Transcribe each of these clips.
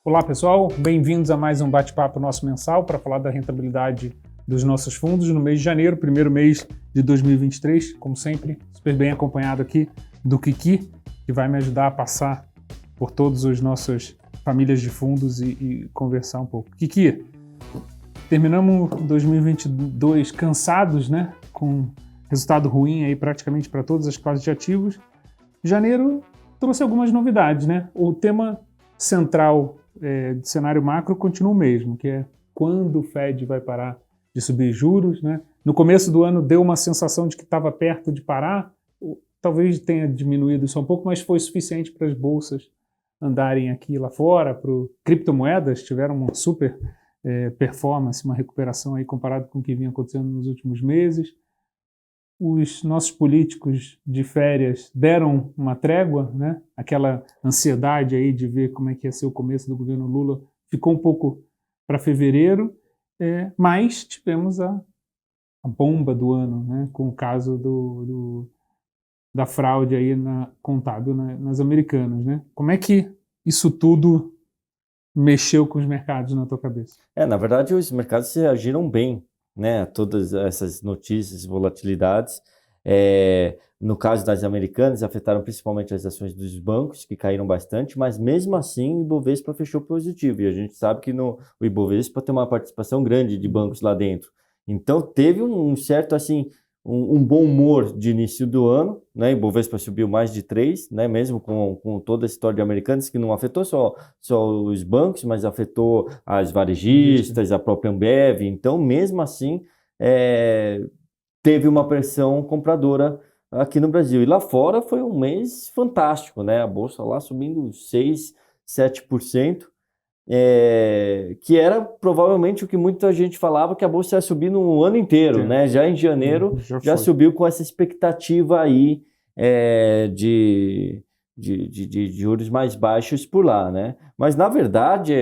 Olá pessoal, bem-vindos a mais um bate-papo nosso mensal para falar da rentabilidade dos nossos fundos no mês de janeiro, primeiro mês de 2023, como sempre, super bem acompanhado aqui do Kiki, que vai me ajudar a passar por todas as nossas famílias de fundos e conversar um pouco. Kiki, terminamos 2022 cansados, né? Com resultado ruim aí praticamente para todas as classes de ativos. Janeiro trouxe algumas novidades, né? O tema central de cenário macro continua o mesmo, que é quando o Fed vai parar de subir juros, né? No começo do ano deu uma sensação de que estava perto de parar, talvez tenha diminuído isso um pouco, mas foi suficiente para as bolsas andarem aqui e lá fora, para criptomoedas tiveram uma super performance, uma recuperação aí comparado com o que vinha acontecendo nos últimos meses. Os nossos políticos de férias deram uma trégua, né? Aquela ansiedade aí de ver como é que ia ser o começo do governo Lula ficou um pouco para fevereiro, mas tivemos a bomba do ano, né? Com o caso da fraude aí contábil nas Americanas, né? Como é que isso tudo mexeu com os mercados na tua cabeça? Na verdade, os mercados reagiram bem, né, a todas essas notícias e volatilidades. No caso das Americanas, afetaram principalmente as ações dos bancos, que caíram bastante, mas mesmo assim o Ibovespa fechou positivo, e a gente sabe que o Ibovespa tem uma participação grande de bancos lá dentro. Então teve um certo, assim, um bom humor de início do ano, né? Ibovespa subiu mais de 3, né? Mesmo com toda a história de Americanas, que não afetou só os bancos, mas afetou as varejistas, a própria Ambev. Então, mesmo assim, teve uma pressão compradora aqui no Brasil. E lá fora foi um mês fantástico, né? A bolsa lá subindo 6, 7%. Que era provavelmente o que muita gente falava, que a bolsa ia subir no ano inteiro, né? Já em janeiro já subiu com essa expectativa aí de juros mais baixos por lá, né? Mas na verdade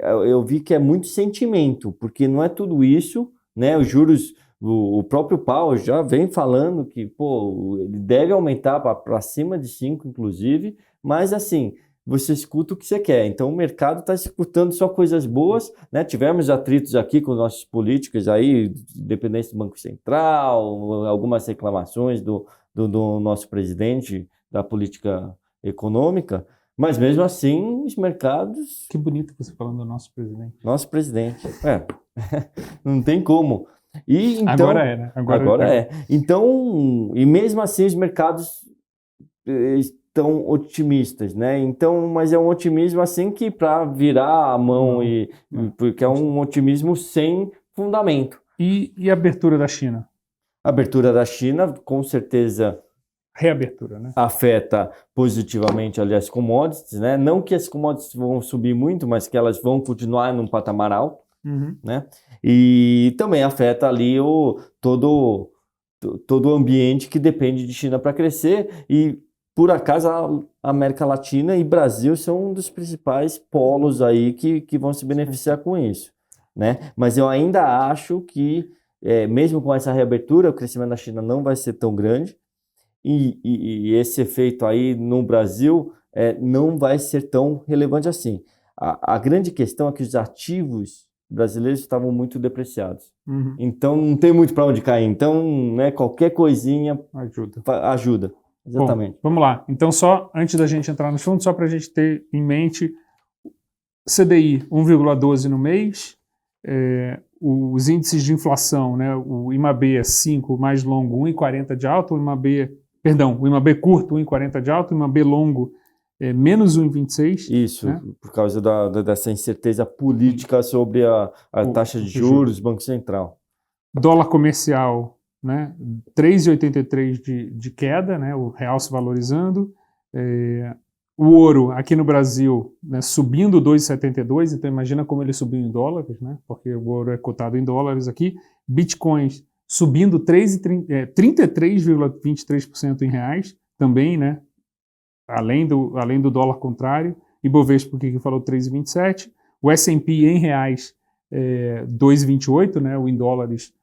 eu vi que é muito sentimento, porque não é tudo isso, né? Os juros, o próprio Powell já vem falando que ele deve aumentar para cima de 5, inclusive, mas assim, você escuta o que você quer. Então, o mercado está escutando só coisas boas, né? Tivemos atritos aqui com nossos políticos aí, dependência do Banco Central, algumas reclamações do nosso presidente da política econômica, mas mesmo assim, os mercados... Que bonito você falando do nosso presidente. Nosso presidente, não tem como. E, então, agora é, né? Agora é. Então, e mesmo assim, os mercados tão otimistas, né? Então, mas é um otimismo assim que para virar a mão porque é um otimismo sem fundamento. E a abertura da China? A abertura da China, com certeza, reabertura, né? Afeta positivamente ali as commodities, né? Não que as commodities vão subir muito, mas que elas vão continuar num patamar alto, né? E também afeta ali todo o ambiente que depende de China para crescer. E por acaso a América Latina e Brasil são um dos principais polos aí que vão se beneficiar com isso, né? Mas eu ainda acho que, mesmo com essa reabertura, o crescimento da China não vai ser tão grande e esse efeito aí no Brasil não vai ser tão relevante assim. A grande questão é que os ativos brasileiros estavam muito depreciados. Então não tem muito para onde cair. Então, né, qualquer coisinha ajuda. Exatamente. Bom, vamos lá. Então, só antes da gente entrar no fundo, só para a gente ter em mente, CDI 1,12 no mês, os índices de inflação, né, o IMAB 5 mais longo 1,40 de alta, o IMAB curto 1,40 de alta, o IMAB longo menos 1,26. Isso, né? Por causa dessa incerteza política sobre a taxa de juros, Banco Central. Dólar comercial, né, 3,83 de queda, né, o real se valorizando. O ouro aqui no Brasil, né, subindo 2,72, então imagina como ele subiu em dólares, né, porque o ouro é cotado em dólares aqui. Bitcoins subindo 33,23% em reais, também, né, além do dólar contrário. Ibovespa, que falou 3,27. O S&P em reais 2,28, né, o em dólares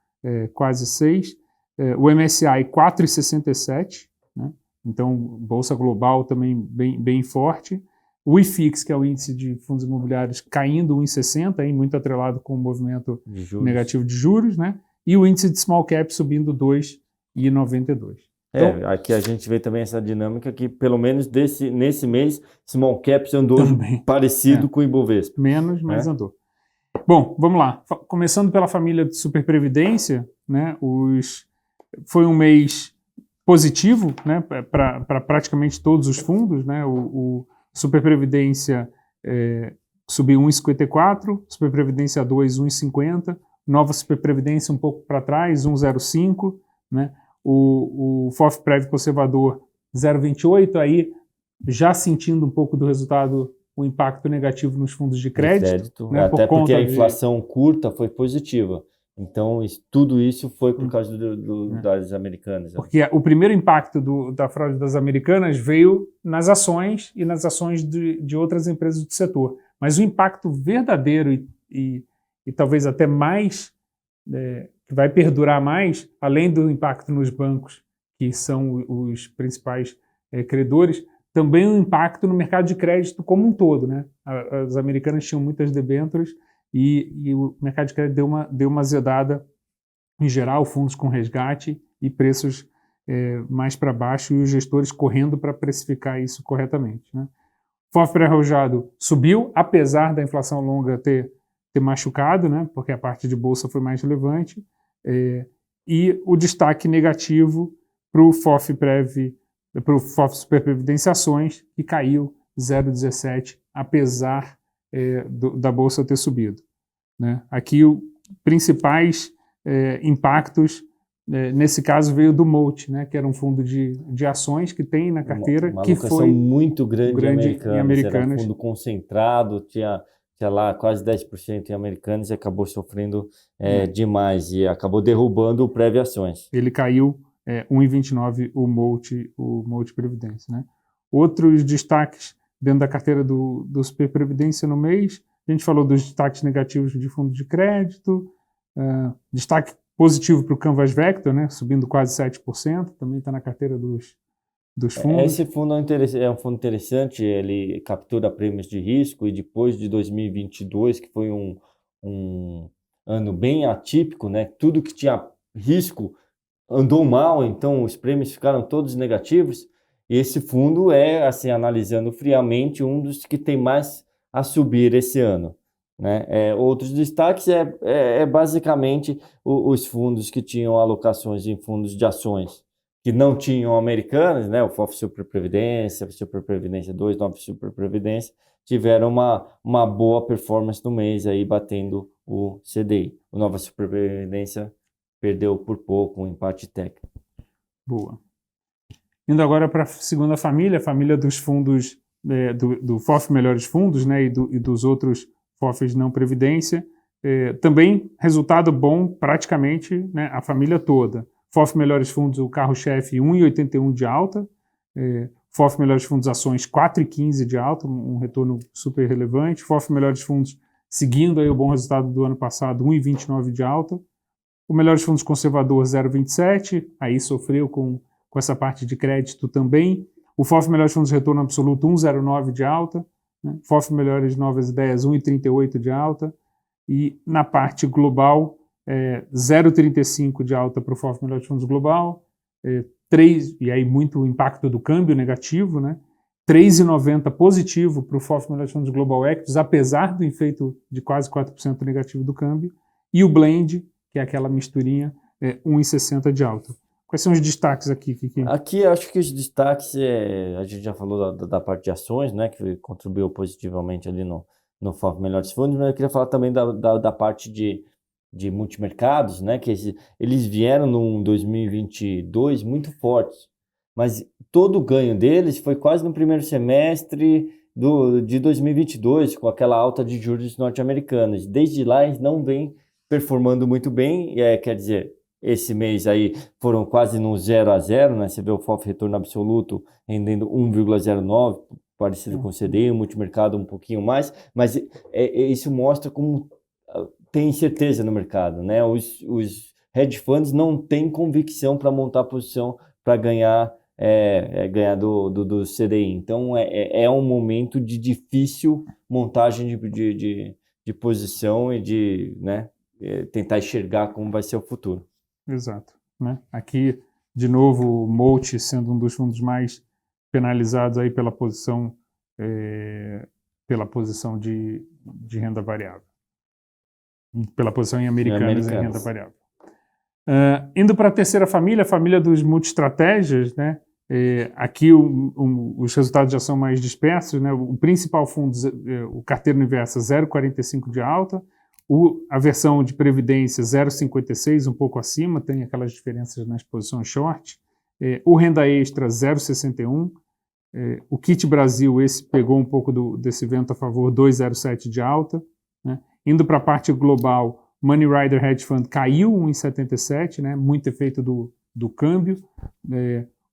quase 6. O MSCI 4,67, né? Então bolsa global também bem forte. O IFIX, que é o índice de fundos imobiliários, caindo 1,60, aí, muito atrelado com o movimento negativo de juros, né? E o índice de small cap subindo 2,92. Então, aqui a gente vê também essa dinâmica que, pelo menos nesse mês, small caps andou também parecido com o Ibovespa. Menos, mas andou. Bom, vamos lá. Começando pela família de superprevidência, né? Foi um mês positivo, né? Para praticamente todos os fundos, né? O Superprevidência subiu 1,54, Superprevidência 2, 1,50, Nova Superprevidência um pouco para trás, 1,05, né? O FOFPREV conservador 0,28, aí já sentindo um pouco do resultado, o impacto negativo nos fundos de crédito. Né, até porque a inflação curta foi positiva. Então, tudo isso foi por causa das americanas. Porque o primeiro impacto da fraude das americanas veio nas ações e nas ações de outras empresas do setor. Mas o impacto verdadeiro e talvez até mais, que vai perdurar mais, além do impacto nos bancos, que são os principais credores, também o impacto no mercado de crédito como um todo, né? As americanas tinham muitas debêntures e o mercado de crédito deu uma azedada em geral, fundos com resgate e preços mais para baixo e os gestores correndo para precificar isso corretamente, né? O FOF pré-arrojado subiu, apesar da inflação longa ter machucado, né? Porque a parte de bolsa foi mais relevante, e o destaque negativo para o FOF Superprevidência Ações, que caiu 0,17, apesar da bolsa ter subido, né? Aqui os principais impactos, nesse caso, veio do MOLT, né, que era um fundo de ações que tem na carteira, uma que foi muito grande em Americanas. Era um fundo concentrado, tinha lá quase 10% em Americanas e acabou sofrendo demais e acabou derrubando o Prev Ações. Ele caiu 1,29 o MOLT Previdência, né? Outros destaques dentro da carteira do Superprevidência no mês, a gente falou dos destaques negativos de fundo de crédito, destaque positivo para o Canvas Vector, né, subindo quase 7%, também está na carteira dos fundos. Esse fundo é um fundo interessante, ele captura prêmios de risco e depois de 2022, que foi um ano bem atípico, né, tudo que tinha risco andou mal, então os prêmios ficaram todos negativos, e esse fundo assim, analisando friamente, um dos que tem mais a subir esse ano, né? Outros destaques basicamente os fundos que tinham alocações em fundos de ações que não tinham americanas, né? O FOF Superprevidência, Superprevidência 2, Nova Superprevidência, tiveram uma boa performance no mês, aí batendo o CDI. O Nova Superprevidência perdeu por pouco, um empate técnico. Boa. Indo agora para a segunda família, a família dos fundos, do FOF Melhores Fundos, né, e dos outros FOFs não previdência. Também resultado bom praticamente, né, a família toda. FOF Melhores Fundos, o carro-chefe, 1,81 de alta. FOF Melhores Fundos Ações, 4,15 de alta, um retorno super relevante. FOF Melhores Fundos, seguindo aí o bom resultado do ano passado, 1,29 de alta. O Melhores Fundos Conservador, 0,27, aí sofreu com essa parte de crédito também. O FOF Melhores Fundos Retorno Absoluto, 1,09 de alta. Né? FOF Melhores Novas Ideias, 1,38 de alta. E na parte global, 0,35 de alta para o FOF Melhores Fundos Global. 3, e aí muito impacto do câmbio negativo, né? 3,90 positivo para o FOF Melhores Fundos Global Equities, apesar do efeito de quase 4% negativo do câmbio. E o Blend, que é aquela misturinha, 1,60 de alta. Quais são os destaques aqui, Kiki? Aqui acho que os destaques, a gente já falou da parte de ações, né, que contribuiu positivamente ali no FOF Melhores Fundos, mas eu queria falar também da parte de multimercados, né, que eles vieram no 2022 muito fortes, mas todo o ganho deles foi quase no primeiro semestre de 2022, com aquela alta de juros norte-americanos. Desde lá eles não vêm performando muito bem, quer dizer, esse mês aí foram quase no 0 a 0, né? Você vê o FOF Retorno Absoluto rendendo 1,09, parecido com o CDI, o multimercado um pouquinho mais, mas isso mostra como tem incerteza no mercado, né? Os hedge funds não têm convicção para montar posição para ganhar ganhar do CDI. Então, é um momento de difícil montagem de posição e de, né, tentar enxergar como vai ser o futuro. Exato. Né? Aqui, de novo, o Molt sendo um dos fundos mais penalizados aí pela posição de renda variável. Pela posição em Americanas em renda variável. Indo para a terceira família, a família dos multi-estratégias, né? Aqui os resultados já são mais dispersos, né? O principal fundo, o carteiro universo, 0,45 de alta, a versão de previdência 0,56, um pouco acima, tem aquelas diferenças nas posições short, o renda extra 0,61, o Kit Brasil, esse pegou um pouco desse vento a favor, 2,07 de alta, né? Indo para a parte global, Money Rider Hedge Fund caiu 1,77, né? Muito efeito do câmbio.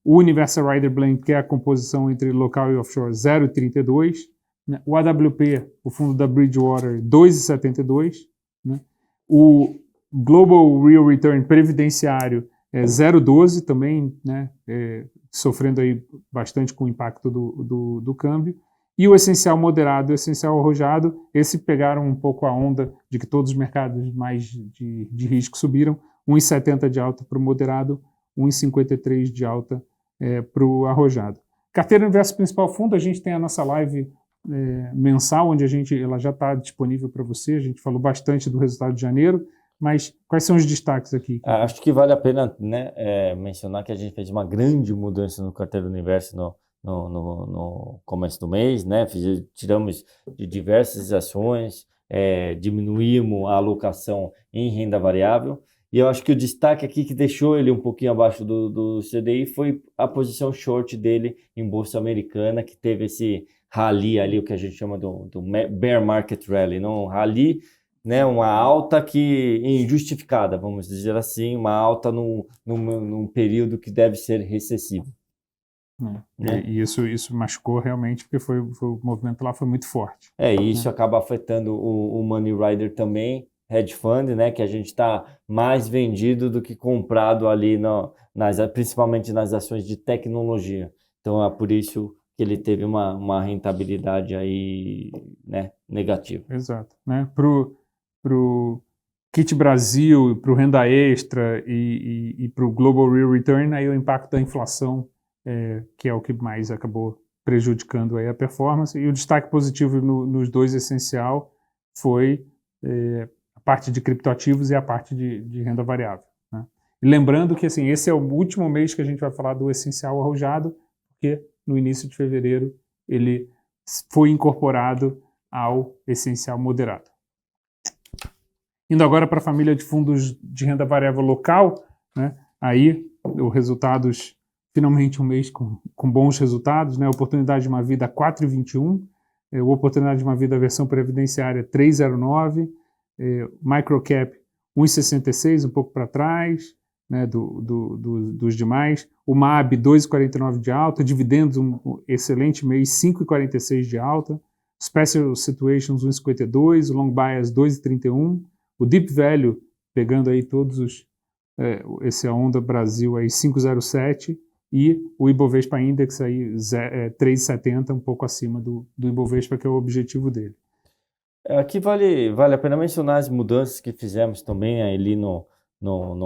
O Universal Rider Blend, que é a composição entre local e offshore, 0,32. Né? O AWP, o fundo da Bridgewater, 2,72. Né? O Global Real Return previdenciário, 0,12 também, né? Sofrendo aí bastante com o impacto do câmbio. E o essencial moderado e o essencial arrojado, esse pegaram um pouco a onda de que todos os mercados mais de risco subiram, 1,70 de alta para o moderado, 1,53 de alta para o arrojado. Carteira Universo Principal Fundo, a gente tem a nossa live mensal, onde ela já está disponível para você, a gente falou bastante do resultado de janeiro, mas quais são os destaques aqui? Acho que vale a pena, né, mencionar que a gente fez uma grande mudança no Carteira Universo no começo do mês, né? Tiramos de diversas ações, diminuímos a alocação em renda variável, e eu acho que o destaque aqui que deixou ele um pouquinho abaixo do CDI foi a posição short dele em Bolsa Americana, que teve esse rally ali, o que a gente chama do bear market rally, não? Um rally, né, uma alta que injustificada, vamos dizer assim, uma alta num período que deve ser recessivo. Né? E isso machucou realmente, porque o movimento lá foi muito forte. E isso acaba afetando o Money Rider também, hedge fund, né, que a gente está mais vendido do que comprado ali, principalmente nas ações de tecnologia. Então é por isso que ele teve uma rentabilidade aí, né, negativa. Exato. Né? Pro Kit Brasil, para o renda extra e para o Global Real Return, aí o impacto da inflação, que é o que mais acabou prejudicando aí a performance. E o destaque positivo nos dois essencial foi a parte de criptoativos e a parte de renda variável. Né? E lembrando que assim, esse é o último mês que a gente vai falar do essencial arrojado, porque no início de fevereiro ele foi incorporado ao essencial moderado. Indo agora para a família de fundos de renda variável local, né? Aí os resultados, finalmente um mês com bons resultados, né? Oportunidade de uma vida 4,21, oportunidade de uma vida versão previdenciária 3,09, microcap 1,66, um pouco para trás, né, dos demais, o MAB 2,49 de alta, dividendos um excelente mês 5,46 de alta, Special Situations 1,52, o Long Bias 2,31, o Deep Value, pegando aí todos esse Onda Brasil aí 5,07 e o Ibovespa Index aí 3,70, um pouco acima do Ibovespa, que é o objetivo dele. Aqui vale a pena mencionar as mudanças que fizemos também ali no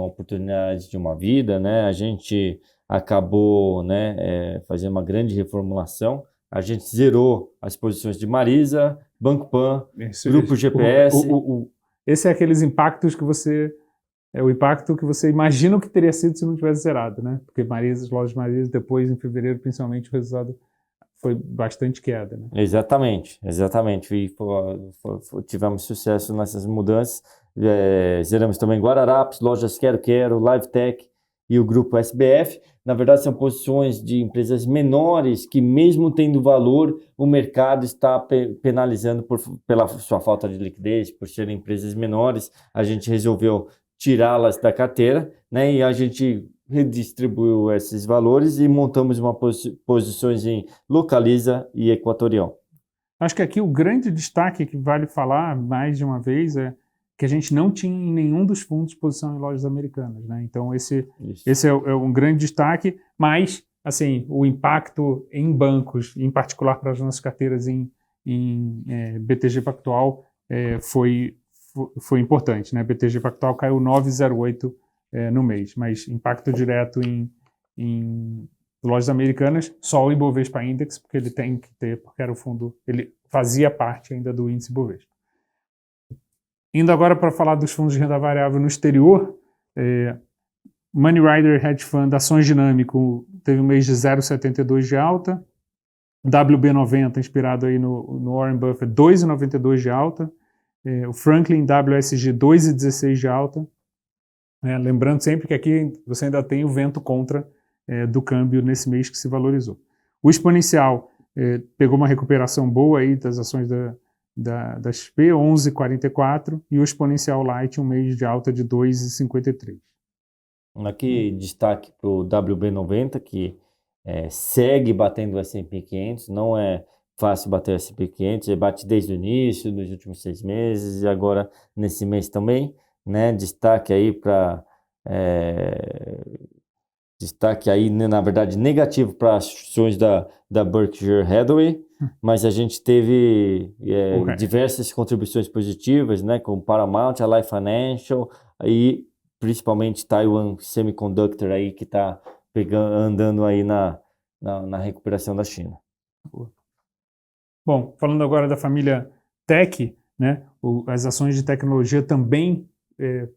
Oportunidade de uma Vida, né? A gente acabou, né, fazendo uma grande reformulação. A gente zerou as posições de Marisa, Banco Pan, Grupo GPS. Esse é aqueles impactos que o impacto que você imagina que teria sido se não tivesse zerado, né? Porque as lojas Marisa, depois, em fevereiro, principalmente, o resultado foi bastante queda, né? Exatamente. E tivemos sucesso nessas mudanças. Zeramos também Guararapes, Lojas Quero, Livetech e o Grupo SBF. Na verdade, são posições de empresas menores que, mesmo tendo valor, o mercado está penalizando pela sua falta de liquidez, por serem empresas menores. A gente resolveu tirá-las da carteira, né? E a gente redistribuiu esses valores e montamos posições em Localiza e Equatorial. Acho que aqui o grande destaque que vale falar mais de uma vez é que a gente não tinha em nenhum dos fundos posição em lojas americanas, né? Então esse é um grande destaque, mas assim, o impacto em bancos, em particular para as nossas carteiras em BTG Pactual, foi importante, né? BTG Pactual caiu 9,08 no mês, mas impacto direto em lojas americanas, só o Ibovespa Index, porque ele tem que ter, porque era o fundo, ele fazia parte ainda do índice Ibovespa. Indo agora para falar dos fundos de renda variável no exterior, Money Rider Hedge Fund Ações Dinâmico teve um mês de 0,72 de alta, WB90, inspirado aí no Warren Buffett, 2,92 de alta, o Franklin WSG 2,16 de alta, lembrando sempre que aqui você ainda tem o vento contra do câmbio nesse mês que se valorizou. O Exponencial pegou uma recuperação boa aí das ações da XP, 11,44, e o Exponencial Light um mês de alta de 2,53. Aqui destaque para o WB90, que segue batendo o S&P 500, não é fácil bater o S&P 500, ele bate desde o início, nos últimos 6 meses, e agora nesse mês também, né? Destaque aí para... destaque aí, na verdade, negativo para as ações da Berkshire Hathaway, mas a gente teve diversas contribuições positivas, né, como Paramount, a Life Financial, e principalmente Taiwan Semiconductor aí, que está andando aí na recuperação da China. Bom, falando agora da família Tech, né, as ações de tecnologia também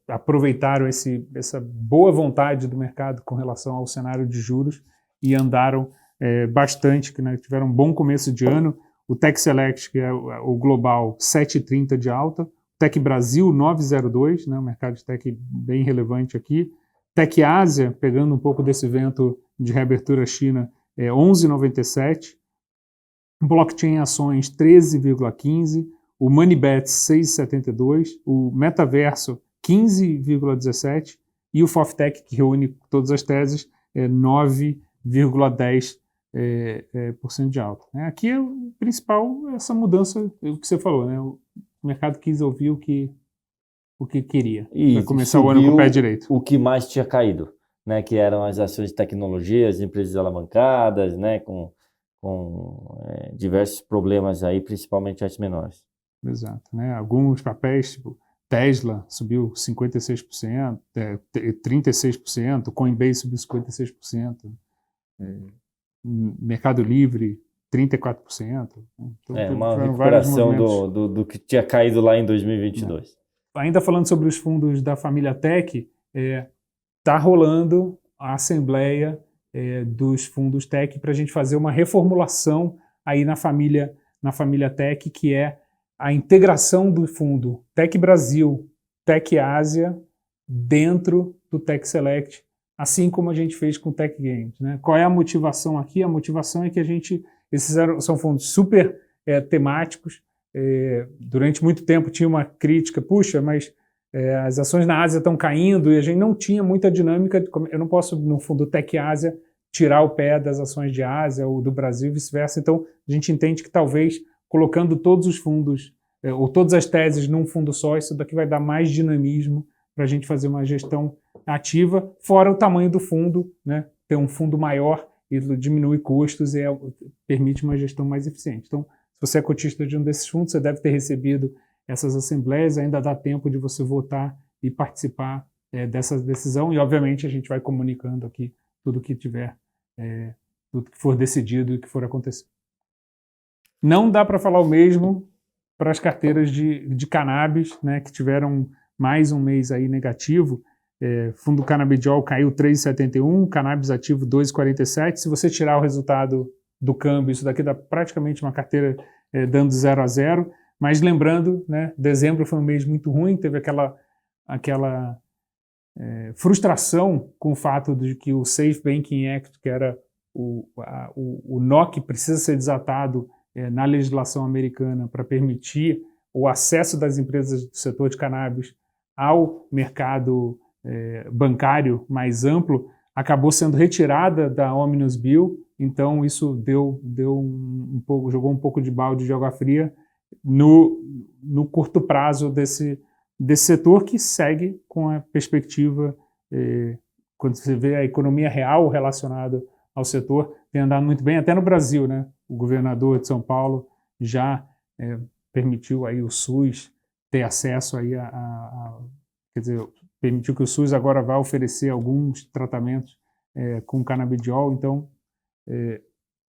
aproveitaram essa boa vontade do mercado com relação ao cenário de juros e andaram bastante, né, tiveram um bom começo de ano. O Tech Select, que é o global, 7,30 de alta. O Tech Brasil, 9,02, né, um mercado de tech bem relevante aqui. Tech Ásia, pegando um pouco desse vento de reabertura China, 11,97. Blockchain Ações, 13,15. O MoneyBet, 6,72. O Metaverso, 15,17, e o FOFTech, que reúne todas as teses, 9,10% de alta. Aqui é o principal, essa mudança, o que você falou, né? O mercado quis ouvir o que queria, para começar o ano com o pé direito. O que mais tinha caído, né? Que eram as ações de tecnologia, as empresas alavancadas, né? Com diversos problemas aí, principalmente as menores. Exato, né? Alguns papéis, tipo Tesla subiu 56%, 36%, Coinbase subiu 56%, Mercado Livre 34%. Então, uma recuperação do que tinha caído lá em 2022. Ainda falando sobre os fundos da família Tech, está rolando a assembleia dos fundos Tech para a gente fazer uma reformulação aí na família Tech, que é a integração do fundo Tech Brasil, Tech Ásia, dentro do Tech Select, assim como a gente fez com o Tech Games, né? Qual é a motivação aqui? A motivação é que esses são fundos super temáticos. Durante muito tempo tinha uma crítica, puxa, mas as ações na Ásia estão caindo e a gente não tinha muita dinâmica. Eu não posso, no fundo Tech Ásia, tirar o pé das ações de Ásia ou do Brasil e vice-versa. Então, a gente entende que talvez colocando todos os fundos, ou todas as teses num fundo só, isso daqui vai dar mais dinamismo para a gente fazer uma gestão ativa, fora o tamanho do fundo, né? Ter um fundo maior e diminui custos e permite uma gestão mais eficiente. Então, se você é cotista de um desses fundos, você deve ter recebido essas assembleias, ainda dá tempo de você votar e participar dessa decisão, e obviamente a gente vai comunicando aqui tudo que tiver, tudo que for decidido e que for acontecer. Não dá para falar o mesmo para as carteiras de cannabis, né, que tiveram mais um mês aí negativo. Fundo Cannabidiol caiu 3,71, cannabis ativo 2,47. Se você tirar o resultado do câmbio, isso daqui dá praticamente uma carteira dando 0 a 0. Mas lembrando, né, dezembro foi um mês muito ruim, teve aquela frustração com o fato de que o Safe Banking Act, que era o NOC, precisa ser desatado na legislação americana para permitir o acesso das empresas do setor de cannabis ao mercado bancário mais amplo, acabou sendo retirada da Omnibus Bill. Então isso deu jogou um pouco de balde de água fria no curto prazo desse setor, que segue com a perspectiva, quando você vê a economia real relacionada ao setor, tem andado muito bem, até no Brasil, né? O governador de São Paulo já permitiu aí o SUS ter acesso aí quer dizer, permitiu que o SUS agora vá oferecer alguns tratamentos com canabidiol, então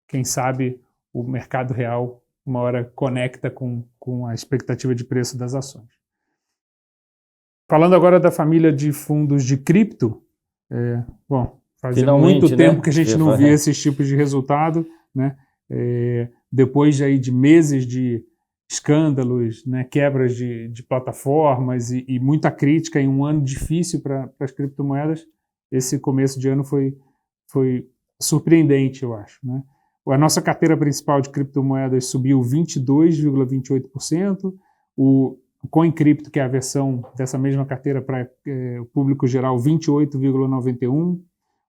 quem sabe o mercado real uma hora conecta com a expectativa de preço das ações. Falando agora da família de fundos de cripto, bom, fazia Finalmente, muito tempo né? que a gente não via esses tipos de resultado, né? Depois aí de meses de escândalos, né, quebras de plataformas e muita crítica em um ano difícil para as criptomoedas, esse começo de ano foi surpreendente, eu acho, né? A nossa carteira principal de criptomoedas subiu 22,28%, o CoinCrypto, que é a versão dessa mesma carteira para o público geral, 28,91%,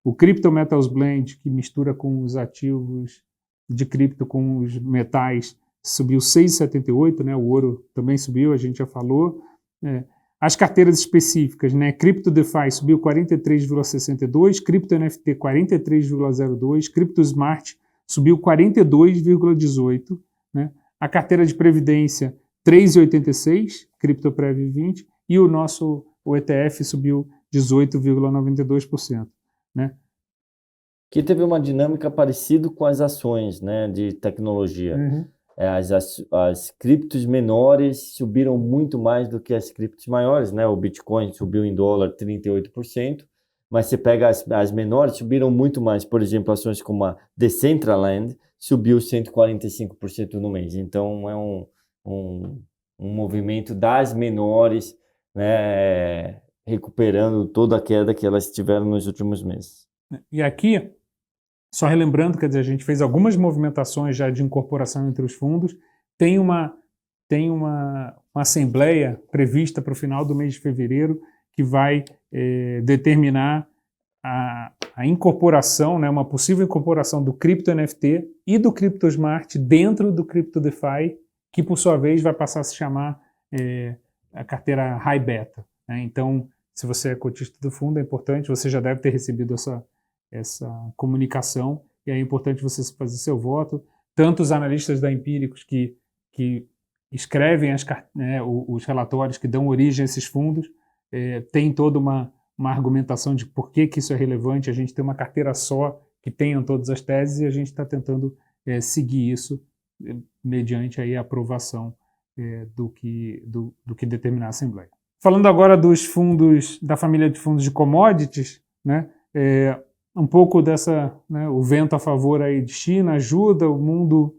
o Crypto Metals Blend, que mistura com os ativos de cripto com os metais, subiu 6,78%, né? O ouro também subiu, a gente já falou. As carteiras específicas, né? Crypto DeFi subiu 43,62%, Crypto NFT 43,02%, Crypto Smart subiu 42,18%, né? A carteira de previdência 3,86%, CryptoPrev 20%, e o ETF subiu 18,92%, né? Que teve uma dinâmica parecida com as ações, né, de tecnologia. Uhum. As criptos menores subiram muito mais do que as criptos maiores, né? O Bitcoin subiu em dólar 38%, mas você pega as menores, subiram muito mais. Por exemplo, ações como a Decentraland subiu 145% no mês. Então, é um movimento das menores, né, recuperando toda a queda que elas tiveram nos últimos meses. E aqui, só relembrando, quer dizer, a gente fez algumas movimentações já de incorporação entre os fundos, tem uma assembleia prevista para o final do mês de fevereiro que vai determinar a incorporação, né, uma possível incorporação do Crypto NFT e do Crypto Smart dentro do Crypto DeFi, que por sua vez vai passar a se chamar a carteira High Beta, né? Então, se você é cotista do fundo, é importante, você já deve ter recebido essa comunicação, e é importante você fazer seu voto. Tanto os analistas da Empíricos que escrevem os relatórios que dão origem a esses fundos, tem toda uma argumentação de por que isso é relevante. A gente tem uma carteira só que tenha todas as teses e a gente está tentando seguir isso mediante aí a aprovação do que determinar a Assembleia. Falando agora dos fundos, da família de fundos de commodities, né, um pouco dessa, né, o vento a favor aí de China ajuda, o mundo,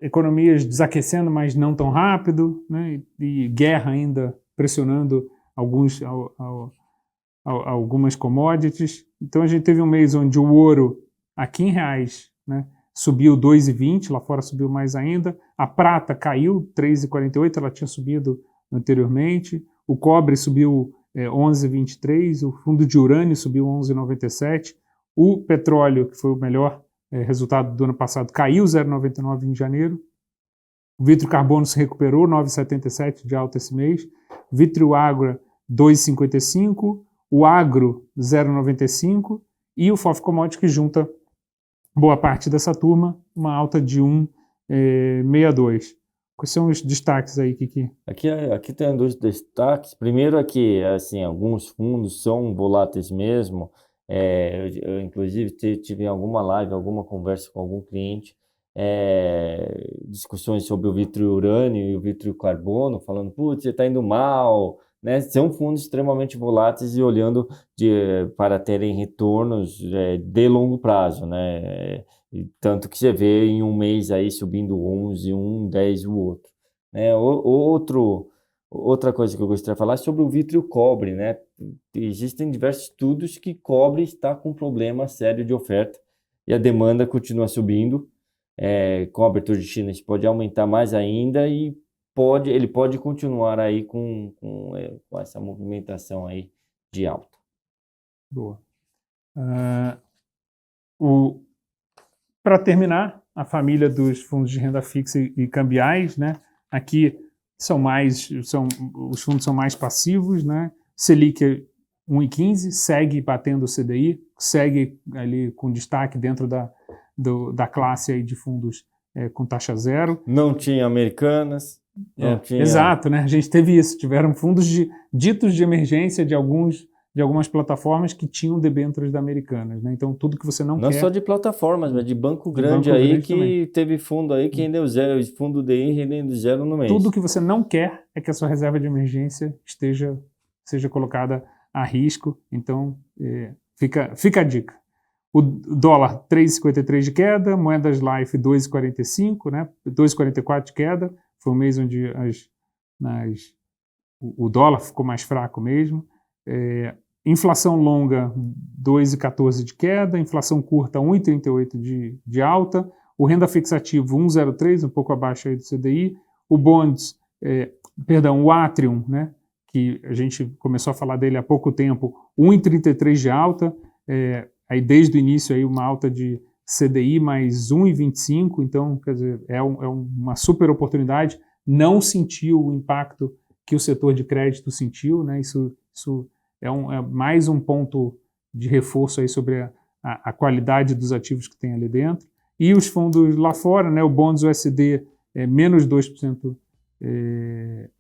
economias desaquecendo, mas não tão rápido, né, e guerra ainda pressionando algumas commodities. Então a gente teve um mês onde o ouro, aqui em reais, né, subiu 2,20, lá fora subiu mais ainda. A prata caiu 3,48, ela tinha subido anteriormente. O cobre subiu 11,23, o fundo de urânio subiu 11,97. O petróleo, que foi o melhor resultado do ano passado, caiu 0,99 em janeiro. O vítreo carbono se recuperou, 9,77 de alta esse mês. Vítreo agro, 2,55. O agro, 0,95. E o FOF Commodity, que junta boa parte dessa turma, uma alta de 1,62. Quais são os destaques aí, Kiki? Aqui tem dois destaques. Primeiro é que, assim, alguns fundos são voláteis mesmo. Eu inclusive, tive em alguma live, alguma conversa com algum cliente, discussões sobre o vítreo urânio e o vítreo carbono, falando, putz, você está indo mal, né? São fundos extremamente voláteis e olhando para terem retornos de longo prazo, né? Tanto que você vê em um mês aí subindo 11, 10 o outro, né? Outra coisa que eu gostaria de falar é sobre o vítreo cobre, né? Existem diversos estudos que cobre está com problema sério de oferta e a demanda continua subindo. Com a abertura de China, isso pode aumentar mais ainda e ele pode continuar aí com essa movimentação aí de alta. Boa. Para terminar, a família dos fundos de renda fixa e cambiais, né? Aqui os fundos são mais passivos, né? Selic 1,15, segue batendo o CDI, segue ali com destaque dentro da classe aí de fundos com taxa zero. Não tinha Americanas, não tinha... Exato, né? A gente teve isso, tiveram fundos ditos de emergência de algumas plataformas que tinham debêntures da Americanas, né? Então tudo que você não quer... Não só de plataformas, mas de banco grande aí que também teve fundo aí que rendeu zero, fundo DI rendendo zero no mês. Tudo que você não quer é que a sua reserva de emergência seja colocada a risco, então fica a dica. O dólar 3,53 de queda, moedas Life 2,45, né? 2,44 de queda, foi um mês onde o dólar ficou mais fraco mesmo. Inflação longa 2,14 de queda, inflação curta 1,38 de alta, o renda fixativo 1,03, um pouco abaixo aí do CDI, o bonds, o Atrium, né? Que a gente começou a falar dele há pouco tempo, 1,33 de alta, aí desde o início aí uma alta de CDI mais 1,25, então quer dizer, é uma super oportunidade, não sentiu o impacto que o setor de crédito sentiu, né? Isso é mais um ponto de reforço aí sobre a qualidade dos ativos que tem ali dentro. E os fundos lá fora, né? O Bonds USD menos 2%,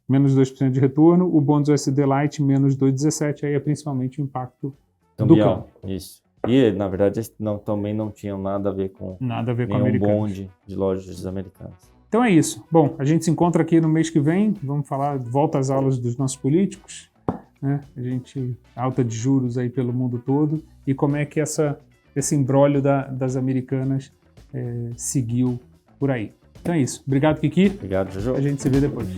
menos 2% de retorno, o Bonds USD Lite menos 2,17%, aí é principalmente o impacto do câmbio. Isso. E, na verdade, também não tinham nada a ver com nenhum bonde de lojas americanas. Então é isso. Bom, a gente se encontra aqui no mês que vem, vamos falar, volta às aulas dos nossos políticos, né? Alta de juros aí pelo mundo todo, e como é que esse imbróglio das americanas seguiu por aí. Então é isso. Obrigado, Kiki. Obrigado, Jojo. A gente se vê depois.